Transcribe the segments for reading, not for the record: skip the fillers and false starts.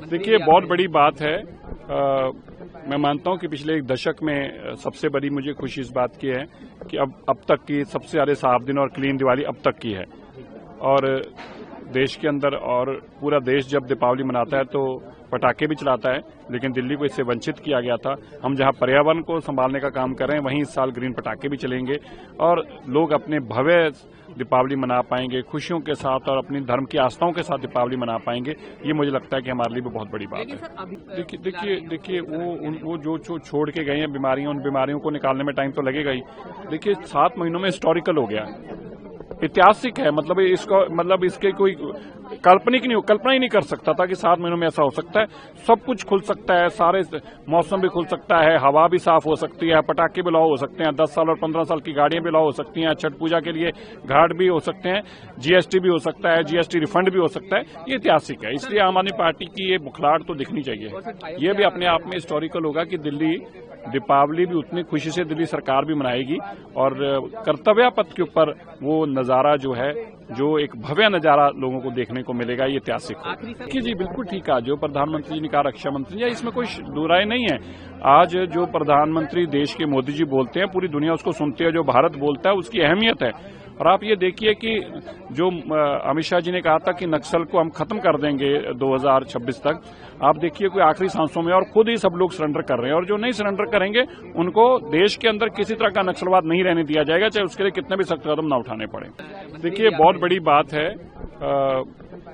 देखिए, बहुत बड़ी बात है। मैं मानता हूं कि पिछले एक दशक में सबसे बड़ी मुझे खुशी इस बात की है कि अब तक की सबसे ज्यादा साफ दिन और क्लीन दिवाली अब तक की है। और देश के अंदर और पूरा देश जब दीपावली मनाता है तो पटाखे भी चलाता है, लेकिन दिल्ली को इससे वंचित किया गया था। हम जहां पर्यावरण को संभालने का काम कर रहे हैं, वहीं इस साल ग्रीन पटाखे भी चलेंगे और लोग अपने भव्य दीपावली मना पाएंगे, खुशियों के साथ और अपनी धर्म की आस्थाओं के साथ दीपावली मना पाएंगे। ये मुझे लगता है कि हमारे लिए भी बहुत बड़ी बात है। देखिए वो जो छोड़ के गए हैं बीमारियां, उन बीमारियों को निकालने में टाइम तो लगेगा ही। देखिए, 7 महीनों में हिस्टोरिकल हो गया, ऐतिहासिक है। मतलब इसके कोई कल्पना ही नहीं कर सकता था कि 7 महीनों में ऐसा हो सकता है। सब कुछ खुल सकता है, सारे मौसम भी खुल सकता है, हवा भी साफ हो सकती है, पटाखे भी लाओ हो सकते हैं, 10 साल और 15 साल की गाड़ियां भी लाओ हो सकती हैं, छठ पूजा के लिए घाट भी हो सकते हैं, जीएसटी भी हो सकता है, जीएसटी रिफंड भी हो सकता है। ये ऐतिहासिक है, इसलिए आम आदमी पार्टी की ये बुखलाहट तो दिखनी चाहिए। ये भी अपने आप में हिस्टोरिकल होगा कि दिल्ली दीपावली भी उतनी खुशी से दिल्ली सरकार भी मनाएगी और कर्तव्य पथ के ऊपर वो नजारा जो है, जो एक भव्य नजारा लोगों को देखने को मिलेगा, ये ऐतिहासिक है। जी बिल्कुल ठीक है, जो प्रधानमंत्री जी ने कहा, रक्षा मंत्री जी, इसमें कोई दो राय नहीं है। आज जो प्रधानमंत्री देश के मोदी जी बोलते हैं, पूरी दुनिया उसको सुनती है। जो भारत बोलता है उसकी अहमियत है। और आप ये देखिए कि जो अमित शाह जी ने कहा था कि नक्सल को हम खत्म कर देंगे 2026 तक, आप देखिए कोई आखिरी सांसों में, और खुद ही सब लोग सरेंडर कर रहे हैं। और जो नहीं सरेंडर करेंगे उनको देश के अंदर किसी तरह का नक्सलवाद नहीं रहने दिया जाएगा, चाहे उसके लिए कितने भी सख्त कदम न उठाने पड़े। देखिए, बहुत बड़ी बात है।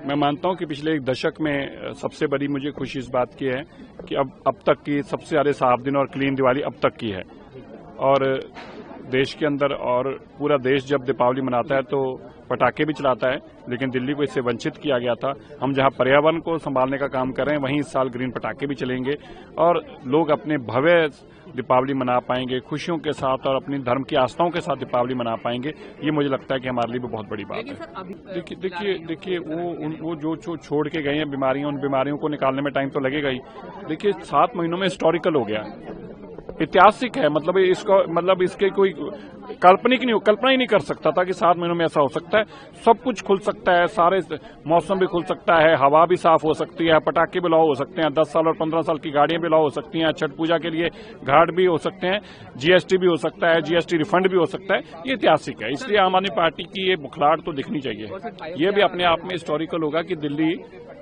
मैं मानता हूं कि पिछले एक दशक में सबसे बड़ी मुझे खुशी इस बात की है कि अब तक की सबसे ज्यादा साफ दिन और क्लीन दिवाली अब तक की है। और देश के अंदर और पूरा देश जब दीपावली मनाता है तो पटाखे भी चलाता है, लेकिन दिल्ली को इससे वंचित किया गया था। हम जहां पर्यावरण को संभालने का काम कर रहे हैं, वहीं इस साल ग्रीन पटाखे भी चलेंगे और लोग अपने भव्य दीपावली मना पाएंगे, खुशियों के साथ और अपनी धर्म की आस्थाओं के साथ दीपावली मना पाएंगे। ये मुझे लगता है कि हमारे लिए भी बहुत बड़ी बात है। देखिए वो जो छोड़ के गए हैं बीमारियां, उन बीमारियों को निकालने में टाइम तो लगेगा ही। देखिए, 7 महीनों में हिस्टोरिकल हो गया, ऐतिहासिक है। मतलब इसके कोई कल्पना ही नहीं कर सकता था कि 7 महीनों में ऐसा हो सकता है। सब कुछ खुल सकता है, सारे मौसम भी खुल सकता है, हवा भी साफ हो सकती है, पटाखे भी लाओ हो सकते हैं, 10 साल और 15 साल की गाड़ियां भी लाओ हो सकती हैं, छठ पूजा के लिए घाट भी हो सकते हैं, जीएसटी भी हो सकता है, जीएसटी रिफंड भी हो सकता है। ये ऐतिहासिक है, इसलिए आम आदमी पार्टी की ये बुखलाहट तो दिखनी चाहिए। ये भी अपने आप में हिस्टोरिकल होगा कि दिल्ली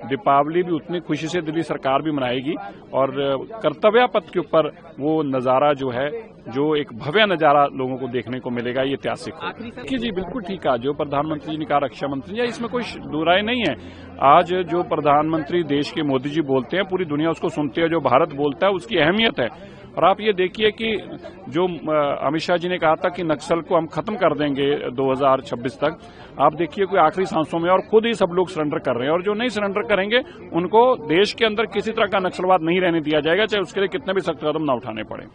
दीपावली भी उतनी खुशी से दिल्ली सरकार भी मनाएगी और कर्तव्य पथ के ऊपर वो नजारा जो है, जो एक भव्य नजारा लोगों को देखने को मिलेगा, ये ऐतिहासिक है। जी बिल्कुल ठीक है, जो प्रधानमंत्री जी ने कहा, रक्षा मंत्री जी, इसमें कोई दो राय नहीं है। आज जो प्रधानमंत्री देश के मोदी जी बोलते हैं, पूरी दुनिया उसको सुनती है। जो भारत बोलता है उसकी अहमियत है। और आप ये देखिए कि जो अमित शाह जी ने कहा था कि नक्सल को हम खत्म कर देंगे 2026 तक, आप देखिए कोई आखिरी सांसों में, और खुद ही सब लोग सरेंडर कर रहे हैं। और जो नहीं सरेंडर करेंगे उनको देश के अंदर किसी तरह का नक्सलवाद नहीं रहने दिया जाएगा, चाहे उसके लिए कितने भी सख्त कदम न उठाने पड़े।